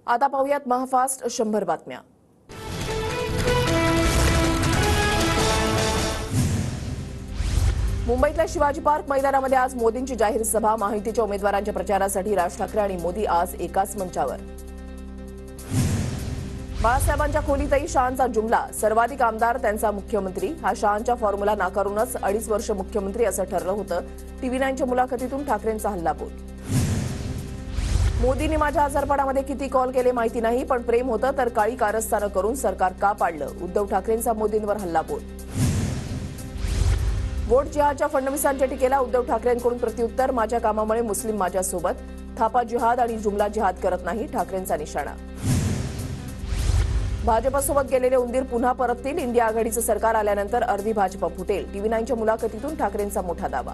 आता पाहूयात महाफास्ट 100 बातम्या। मुंबईतल्या शिवाजी पार्क मैदानामध्ये आज मोदींची जाहीर सभा। महायुतीच्या उमेदवारांच्या प्रचारासाठी राज ठाकरे आणि मोदी आज एकाच मंचावर। बाळासाहेबांच्या खोलीतही शहांचा जुमला। सर्वाधिक आमदार त्यांचा मुख्यमंत्री। हा शहांच्या फॉर्म्युला नाकारूनच 2.5 वर्ष मुख्यमंत्री असं ठरलं होतं। टीव्ही 9च्या मुलाखतीतून ठाकरेंचा हल्लाबोल। मोदींनी माझ्या आजारपणामध्ये किती कॉल केले माहिती नाही, पण प्रेम होतं तर काळी कारस्थानं करून सरकार का पाडलं? उद्धव ठाकरेंचा मोदींवर हल्लाबोल। वोट जिहादच्या फडणवीसांच्या टीकेला उद्धव ठाकरेंकडून प्रत्युत्तर। माझ्या कामामुळे मुस्लिम माझ्यासोबत। थापा जिहाद आणि जुमला जिहाद करत नाही, ठाकरेंचा निशाणा। भाजपसोबत गेलेले उंदीर पुन्हा परततील। इंडिया आघाडीचं सरकार आल्यानंतर अर्धी भाजप फुटेल। टीव्ही 9च्या मुलाखतीतून ठाकरेंचा मोठा दावा।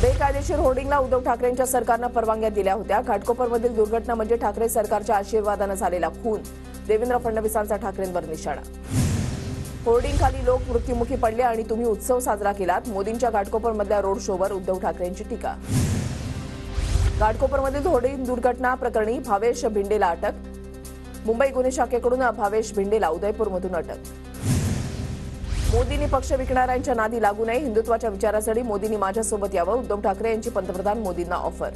बेकायदेशीर होर्डिंगला उद्धव ठाकरेंच्या सरकारनं परवानग्या दिल्या होत्या। घाटकोपरमधील दुर्घटना म्हणजे ठाकरे सरकारच्या आशीर्वादानं झालेला खून। देवेंद्र फडणवीसांचा ठाकरेंवर निशाणा। होर्डिंगखाली लोक मृत्युमुखी पडले आणि तुम्ही उत्सव साजरा केलात। मोदींच्या घाटकोपरमधल्या रोड शोवर उद्धव ठाकरेंची टीका। घाटकोपरमधील होर्डिंग दुर्घटना प्रकरणी भावेश भिंडेला अटक। मुंबई गुन्हे शाखेकडून भावेश भिंडेला उदयपूरमधून अटक। मोदींनी पक्ष विकणाऱ्यांच्या नादी लागू नये। हिंदुत्वाच्या विचारासाठी मोदींनी माझ्यासोबत यावं। उद्धव ठाकरे यांची पंतप्रधान मोदींना ऑफर।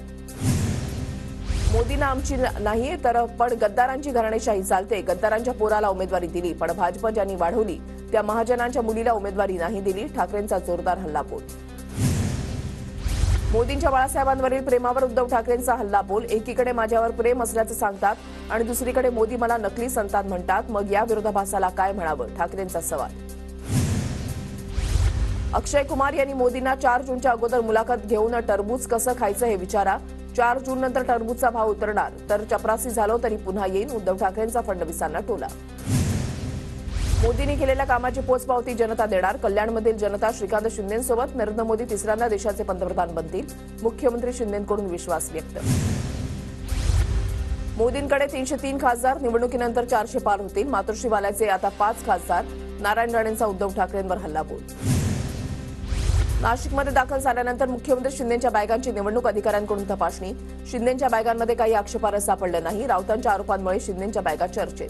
मोदींना आमची नाही तर पण गद्दारांची घराणेशाही चालते। गद्दारांच्या पोराला उमेदवारी दिली, पण भाजप ज्यांनी वाढवली त्या महाजनांच्या मुलीला उमेदवारी नाही दिली। ठाकरेंचा जोरदार हल्लाबोल। मोदींच्या बाळासाहेबांवरील प्रेमावर उद्धव ठाकरेंचा हल्लाबोल। एकीकडे माझ्यावर प्रेम असल्याचं सांगतात आणि दुसरीकडे मोदी मला नकली संतान म्हणतात, मग या विरोधाभासाला काय म्हणावं? ठाकरेंचा सवाल। अक्षय कुमार यांनी मोदींना 4 जूनच्या अगोदर मुलाखत घेऊन टरबूज कसं खायचं हे विचारा। 4 जून नंतर टरबूजचा भाव उतरणार तर चपरासी झालो तरी पुन्हा येईन। उद्धव ठाकरेंचा फडणवीसांना टोला। मोदींनी केलेल्या कामाची पोचपावती जनता देणार। कल्याणमधील जनता श्रीकांत शिंदेंसोबत। नरेंद्र मोदी तिसऱ्यांदा देशाचे पंतप्रधान बनतील। मुख्यमंत्री शिंदेंकडून विश्वास व्यक्त। मोदींकडे 303 खासदार। निवडणुकीनंतर 400 पार होतील। मातोश्रीवाल्याचे आता 5 खासदार। नारायण राणेंचा उद्धव ठाकरेंवर हल्लाबोल। नाशिकमध्ये दाखल झाल्यानंतर मुख्यमंत्री शिंदेंच्या बॅगांची निवडणूक अधिकाऱ्यांकडून तपासणी। शिंदेंच्या बॅगांमध्ये काही आक्षेपार्ह सापडलं नाही। राऊतांच्या आरोपांमुळे शिंदेंच्या बॅगा चर्चेत।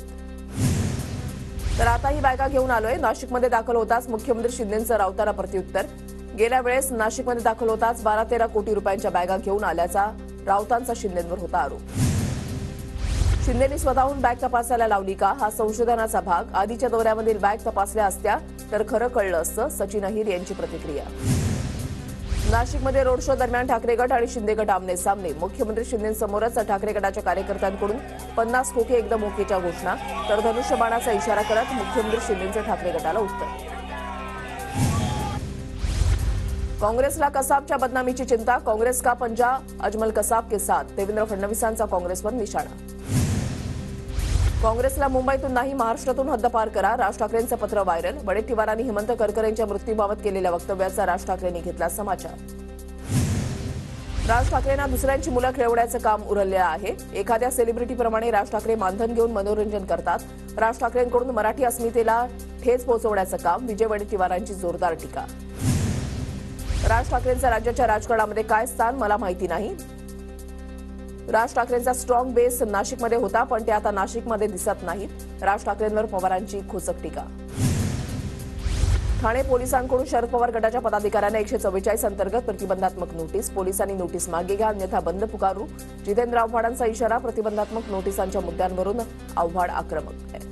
तर आता ही बॅगा घेऊन आलोय। नाशिकमध्ये दाखल होताच मुख्यमंत्री शिंदेंचं राऊतांना प्रत्युत्तर। गेल्या वेळेस नाशिकमध्ये दाखल होताच 12-13 कोटी रुपयांच्या बॅगा घेऊन आल्याचा राऊतांचा शिंदेंवर होता आरोप। शिंदेंनी स्वतःहून बॅग तपासायला लावली का? हा संशोधनाचा भाग। आधीच्या दौऱ्यामधील बॅग तपासल्या असत्या तर खरं कळलं असतं। सचिन अहिर यांची प्रतिक्रिया। नाशिकमध्ये रोड शो दरम्यान ठाकरे गट आणि शिंदे गट आमने सामने। मुख्यमंत्री शिंदेंसमोरच ठाकरे गटाच्या कार्यकर्त्यांकडून 50 खोके एकदम ओकेच्या घोषणा, तर धनुष्यबाणाचा इशारा करत मुख्यमंत्री शिंदेंचं ठाकरे गटाला उत्तर। काँग्रेसला कसाबच्या बदनामीची चिंता। काँग्रेस का पंजा अजमल कसाब के साथ। देवेंद्र फडणवीसांचा काँग्रेसवर निशाणा। काँग्रेसला मुंबईतून नाही महाराष्ट्रातून हद्दपार करा। राज ठाकरेंचं पत्र व्हायरल। वडेट्टीवारांनी हेमंत करकरेंच्या मृत्यूबाबत केलेल्या वक्तव्याचा राज ठाकरेंनी घेतला समाचार। राज ठाकरेंना दुसऱ्यांची मुलं खेळवण्याचं काम उरलेलं आहे। एखाद्या सेलिब्रिटीप्रमाणे राज ठाकरे मानधन घेऊन मनोरंजन करतात। राज ठाकरेंकडून मराठी अस्मितेला ठेच पोहोचवण्याचं काम। विजय वडेट्टीवारांची जोरदार टीका। राज ठाकरेंचं राज्याच्या राजकारणामध्ये काय स्थान मला माहिती नाही। राज ठाकरेंचा स्ट्रॉंग बेस नाशिकमध्ये होता, पण ते आता नाशिकमध्ये दिसत नाहीत। राज ठाकरेंवर पवारांची खोचक टीका। ठाणे पोलिसांकडून शरद पवार गटाच्या पदाधिकाऱ्यांना 144 अंतर्गत प्रतिबंधात्मक नोटीस। पोलिसांनी नोटीस मागे घ्या अन्यथा बंद पुकारू। जितेंद्र आव्हाडांचा इशारा। प्रतिबंधात्मक नोटीसांच्या मुद्द्यांवरून आव्हाड आक्रमक आहे।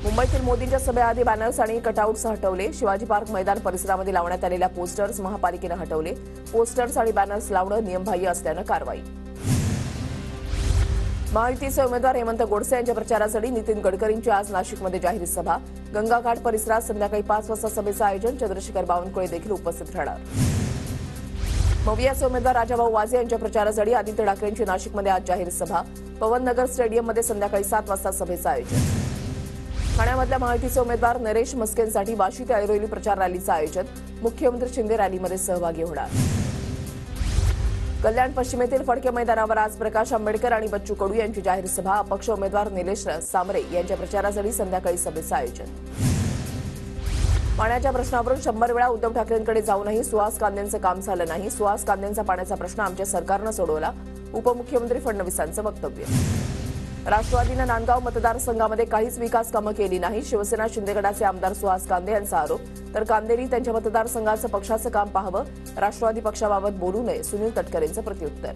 मुंबईतील मोदींच्या सभेआधी बॅनर्स आणि कटआउट्स हटवले। शिवाजी पार्क मैदान परिसरामध्ये लावण्यात आलेल्या पोस्टर्स महापालिकेनं हटवले। पोस्टर्स आणि बॅनर्स लावणं नियमबाह्य असल्यानं कारवाई। महायुतीचे उमेदवार हेमंत गोडसे यांच्या प्रचारासाठी नितीन गडकरींची आज नाशिकमध्ये जाहीर सभा। गंगाघाट परिसरात संध्याकाळी 5 वाजता सभेचं आयोजन। चंद्रशेखर बावनकुळे देखील उपस्थित राहणार। मवियाचे उमेदवार राजाभाऊ वाजे यांच्या प्रचारासाठी आदित्य ठाकरेंची नाशिकमध्ये आज जाहीर सभा। पवननगर स्टेडियममध्ये संध्याकाळी 7 वाजता सभेचं आयोजन। ठाण्यामधल्या महायुतीचे उमेदवार नरेश मस्केंसाठी वाशी ते ऐरोली प्रचार रॅलीचं आयोजन। मुख्यमंत्री शिंदे रॅलीमध्ये सहभागी होणार। कल्याण पश्चिमेतील फडके मैदानावर आज प्रकाश आंबेडकर आणि बच्चू कडू यांची जाहीर सभा। अपक्ष उमेदवार निलेश सामरे यांच्या प्रचारासाठी संध्याकाळी सभेचं आयोजन। पाण्याच्या प्रश्नावरून 100 वेळा उद्धव ठाकरेंकडे जाऊनही सुहास कांदेंचं काम झालं नाही। सुहास कांदेंचा पाण्याचा प्रश्न आमच्या सरकारनं सोडवला। उपमुख्यमंत्री फडणवीसांचं वक्तव्य. राष्ट्रवादीनं नांदगाव मतदारसंघामध्ये काहीच विकास कामं केली नाही. शिवसेना शिंदे गटाचे आमदार सुहास कांदे यांचा आरोप. तर कांदेंनी त्यांच्या मतदारसंघाचं पक्षाचं काम पाहावं, राष्ट्रवादी पक्षाबाबत बोलू नये, सुनील तटकरेंचं प्रत्युत्तर.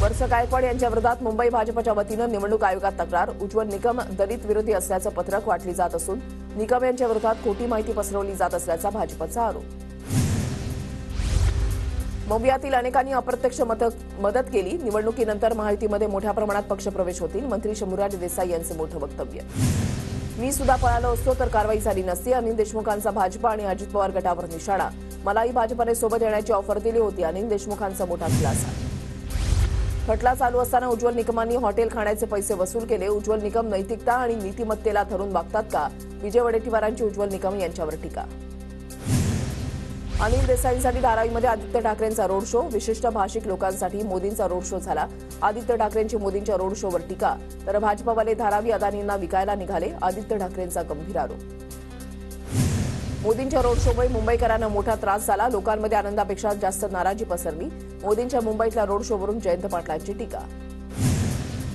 वर्ष गायकवाड यांच्या विरोधात मुंबई भाजपच्या वतीनं निवडणूक आयोगात तक्रार. उज्ज्वल निकम दलित विरोधी असल्याचं पत्रक वाटली जात असून निकम यांच्या विरोधात खोटी माहिती पसरवली जात असल्याचा भाजपचा आरोप. मोबियातील अनेकांनी अप्रत्यक्ष मदत केली. निवडणुकीनंतर महायुतीमध्ये मोठ्या प्रमाणात पक्षप्रवेश होतील. मंत्री शंभूराज देसाई यांचं मोठं वक्तव्य. मी सुद्धा पळालो असतो तर कारवाई झाली नसती. अनिल देशमुखांचा भाजप आणि अजित पवार गटावर निशाणा. मलाही भाजपने सोबत येण्याची ऑफर दिली होती. अनिल देशमुखांचा मोठा खुलासा. खटला चालू असताना उज्ज्वल निकमांनी हॉटेल खाण्याचे पैसे वसूल केले. उज्ज्वल निकम नैतिकता आणि नीतिमत्तेला धरून वागतात का? विजय वडेट्टीवारांची उज्ज्वल निकम यांच्यावर टीका. अनिल देसाईंसाठी धारावीमध्ये आदित्य ठाकरेंचा रोड शो. विशिष्ट भाषिक लोकांसाठी मोदींचा रोड शो झाला. आदित्य ठाकरेंची मोदींच्या रोड शोवर टीका. तर भाजपवाले धारावी अदानींना विकायला निघाले. आदित्य ठाकरेंचा गंभीर आरोप. मोदींच्या रोड शोमुळे मुंबईकरांना मोठा त्रास झाला. लोकांमध्ये आनंदापेक्षा जास्त नाराजी पसरली. मोदींच्या मुंबईतल्या रोड शोवरून जयंत पाटलांची टीका.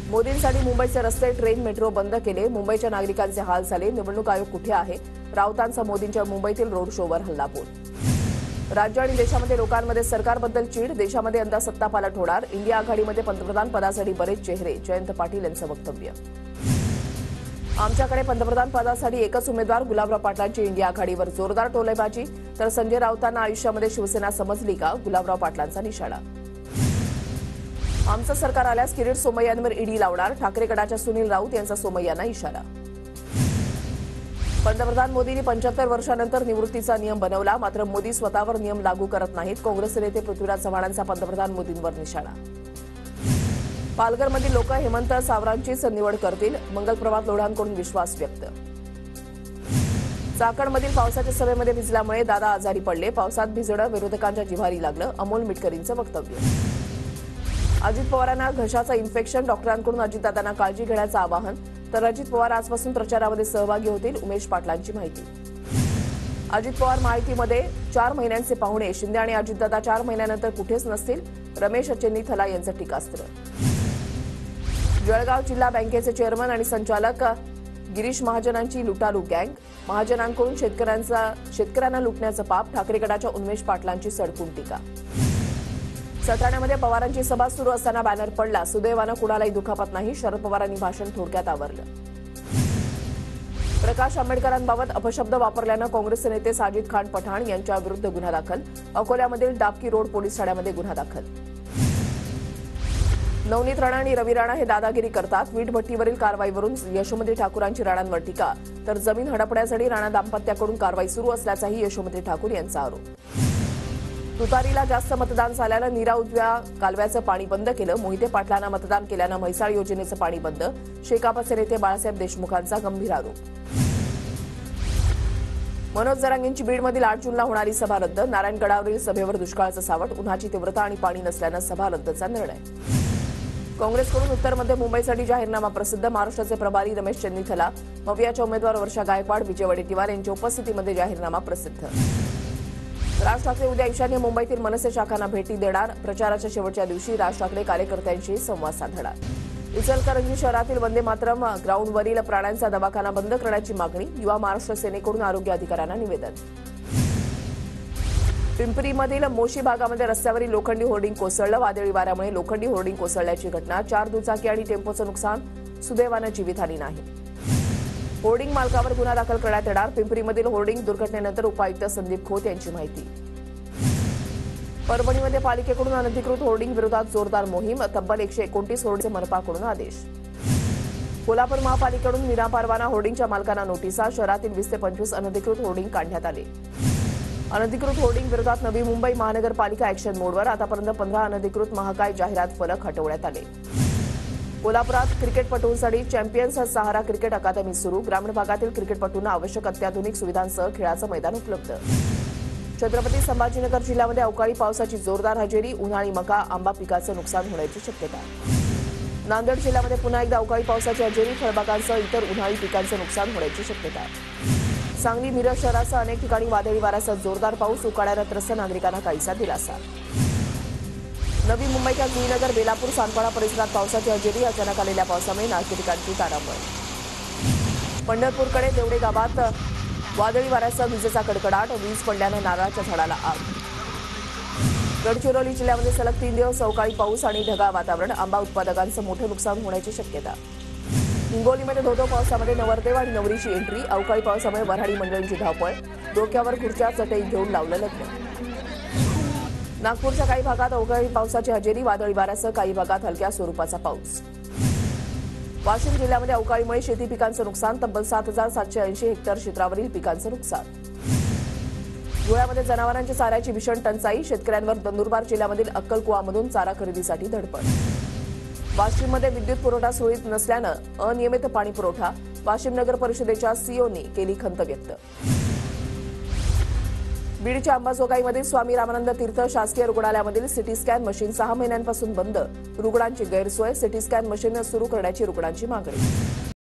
मोदींसाठी मुंबईचे रस्ते, ट्रेन, मेट्रो बंद केले. मुंबईच्या नागरिकांचे हाल झाले. निवडणूक आयोग कुठे आहे? राऊतांचा मोदींच्या मुंबईतील रोड शोवर हल्लाबोल. राज्य आणि देशामध्ये लोकांमध्ये सरकारबद्दल चीड. देशामध्ये यंदा सत्तापालट होणार. इंडिया आघाडीमध्ये पंतप्रधान पदासाठी बरेच चेहरे. जयंत पाटील यांचं वक्तव्य. आमच्याकडे पंतप्रधान पदासाठी एकच उमेदवार. गुलाबराव पाटलांची इंडिया आघाडीवर जोरदार टोलेबाजी. तर संजय राऊतांना आयुष्यामध्ये शिवसेना समजली का? गुलाबराव पाटलांचा निशाणा. आमचं सरकार आल्यास किरीट सोमय्यांवर ईडी लावणार. ठाकरे गटाच्या सुनील राऊत यांचा सोमय्यांना इशारा. पंतप्रधान मोदींनी 75 वर्षांनंतर निवृत्तीचा नियम बनवला. मात्र मोदी स्वतःवर नियम लागू करत नाहीत. काँग्रेस नेते पृथ्वीराज चव्हाणांचा पंतप्रधान मोदींवर निशाणा. पालघरमधील लोक हेमंत सावरांचीच निवड करतील. मंगलप्रभात लोढांकडून विश्वास व्यक्त. चाकणमधील पावसाच्या सभेमध्ये भिजल्यामुळे दादा आजारी पडले. पावसात भिजणं विरोधकांच्या जिव्हारी लागलं. अमोल मिटकरींचं वक्तव्य. अजित पवारांना घशाचं इन्फेक्शन. डॉक्टरांकडून अजितदादांना काळजी घेण्याचं आवाहन. तर अजित पवार आजपासून प्रचारामध्ये सहभागी होतील. उमेश पाटलांची माहिती. अजित पवार माहितीमध्ये 4 महिन्यांचे पाहुणे. शिंदे आणि अजितदादा 4 महिन्यानंतर कुठेच नसतील. रमेश चेन्नीथला यांचं टीकास्त्र. जळगाव जिल्हा बँकेचे चेअरमन आणि संचालक गिरीश महाजनांची लुटालूट गँग. महाजनांकडून शेतकऱ्यांना लुटण्याचं पाप. ठाकरे गटाच्या उन्मेष पाटलांची सडकून टीका. सटाण्यामध्ये पवारांची सभा सुरू असताना बॅनर पडला. सुदैवानं कुणालाही दुखापत नाही. शरद पवारांनी भाषण थोडक्यात आवरलं. प्रकाश आंबेडकरांबाबत अपशब्द वापरल्यानं काँग्रेस नेते साजिद खान पठाण यांच्या विरुद्ध गुन्हा दाखल. अकोल्यामधील डाबकी रोड पोलीस ठाण्यामध्ये गुन्हा दाखल. नवनीत राणा आणि रवी राणा हे दादागिरी करतात. वीटभट्टीवरील कारवाईवरून यशोमती ठाकूरांची राणांवर टीका. तर जमीन हडपण्यासाठी राणा दाम्पत्याकडून कारवाई सुरू असल्याचाही यशोमती ठाकूर यांचा आरोप. तुतारीला जास्त मतदान झाल्यानं नीरा उजव्या कालव्याचं पाणी बंद केलं. मोहिते पाटलांना मतदान केल्यानं म्हैसाळ योजनेचं पाणी बंद. शेकापचे नेते बाळासाहेब देशमुखांचा गंभीर आरोप. मनोज जरांगेंची बीडमधील 8 जूनला होणारी सभा रद्द. नारायणगडावरील सभेवर दुष्काळाचं सावट. उन्हाची तीव्रता आणि पाणी नसल्यानं सभा रद्दचा निर्णय. काँग्रेसकडून उत्तर मध्य मुंबईसाठी जाहीरनामा प्रसिद्ध. महाराष्ट्राचे प्रभारी रमेश चेन्नीथला, मवियाच्या उमेदवार वर्षा गायकवाड, विजय वडेट्टीवार यांच्या उपस्थितीमध्ये जाहीरनामा प्रसिद्ध. राज ठाकरे उद्या ईशान्य मुंबईतील मनसे शाखांना भेटी देणार. प्रचाराच्या शेवटच्या दिवशी राज ठाकरे कार्यकर्त्यांशी संवाद साधणार. इचलकरंजी शहरातील वंदे मातरम ग्राउंडवरील प्राण्यांचा दवाखाना बंद करण्याची मागणी. युवा महाराष्ट्र सेनेकडून आरोग्य अधिकाऱ्यांना निवेदन. पिंपरीमधील मोशी भागामध्ये रस्त्यावरील लोखंडी होर्डिंग कोसळलं. वादळी वाऱ्यामुळे लोखंडी होर्डिंग कोसळल्याची घटना. 4 दुचाकी आणि टेम्पोचं नुकसान. सुदैवानं जीवितहानी नाही. होर्डिंग मालकावर गुन्हा दाखल करण्यात येणार. पिंपरीमधील होर्डिंग दुर्घटनेनंतर उपायुक्त संदीप खोत यांची माहिती. परभणीमध्ये पालिकेकडून अनधिकृत होर्डिंग विरोधात जोरदार मोहीम. तब्बल 129 होर्डिंगचे मनपाकडून आदेश. कोल्हापूर महापालिकेकडून विनापरवाना होर्डिंगच्या मालकांना नोटिसा. शहरातील 20 ते 25 अनधिकृत होर्डिंग काढण्यात आले. अनधिकृत होर्डिंग विरोधात नवी मुंबई महानगरपालिका ॲक्शन मोडवर. आतापर्यंत 15 अनधिकृत महाकाय जाहिरात फलक हटवण्यात आले. कोल्हापुरात क्रिकेटपटूंसाठी चॅम्पियन्स सहारा क्रिकेट अकादमी सुरू. ग्रामीण भागातील क्रिकेटपटूंना आवश्यक अत्याधुनिक सुविधांसह खेळाचं मैदान उपलब्ध. छत्रपती संभाजीनगर जिल्ह्यामध्ये अवकाळी पावसाची जोरदार हजेरी. उन्हाळी मका, आंबा पिकाचं नुकसान होण्याची शक्यता. नांदेड जिल्ह्यामध्ये पुन्हा एकदा अवकाळी पावसाची हजेरी. फळबागांसह इतर उन्हाळी पिकांचं नुकसान होण्याची शक्यता. सांगली, मिरज शहरासह अनेक ठिकाणी वादळी वाऱ्यासह जोरदार पाऊस. उकाड्यानं त्रस्त नागरिकांना काहीसा दिलासा. नवी मुंबईच्या जुईनगर, बेलापूर, सांतपाडा परिसरात पावसाची हजेरी. अचानक आलेल्या पावसामुळे नागरिकांची तारांबळ. पंढरपूरकडे देवडे गावात वादळी वाऱ्यासह विजेचा कडकडाट. वीज पडल्याने नारळाच्या झाडाला आग. गडचिरोली जिल्ह्यामध्ये सलग 3 दिवस अवकाळी पाऊस आणि ढगाळ वातावरण. आंबा उत्पादकांचं मोठं नुकसान होण्याची शक्यता. हिंगोलीमध्ये धोधो पावसामध्ये नवरदेव आणि नवरीची एंट्री. अवकाळी पावसामुळे वऱ्हाडी मंडळींची धावपळ. डोक्यावर खुर्च्या, चटई घेऊन लावलं लग्न. नागपूरच्या काही भागात अवकाळी पावसाची हजेरी. वादळी वाऱ्यासह काही भागात हलक्या स्वरूपाचा पाऊस. वाशिम जिल्ह्यामध्ये अवकाळीमुळे शेती पिकांचं नुकसान. तब्बल 7,780 हेक्टर क्षेत्रावरील पिकांचं नुकसान. धुळ्यामध्ये जनावरांच्या चाऱ्याची भीषण टंचाई. शेतकऱ्यांवर नंदुरबार जिल्ह्यामधील अक्कलकुवामधून चारा खरेदीसाठी धडपड. वाशिममध्ये विद्युत पुरवठा सुरळीत नसल्यानं अनियमित पाणी पुरवठा. वाशिम नगर परिषदेच्या सीओनी केली खंत व्यक्त. बीडच्या अंबाजोगाईमधील स्वामी रामानंद तीर्थ शासकीय रुग्णालयामधील सिटी स्कॅन मशीन 6 महिन्यांपासून बंद. रुग्णांची गैरसोय. सिटी स्कॅन मशीन सुरू करण्याची रुग्णांची मागणी.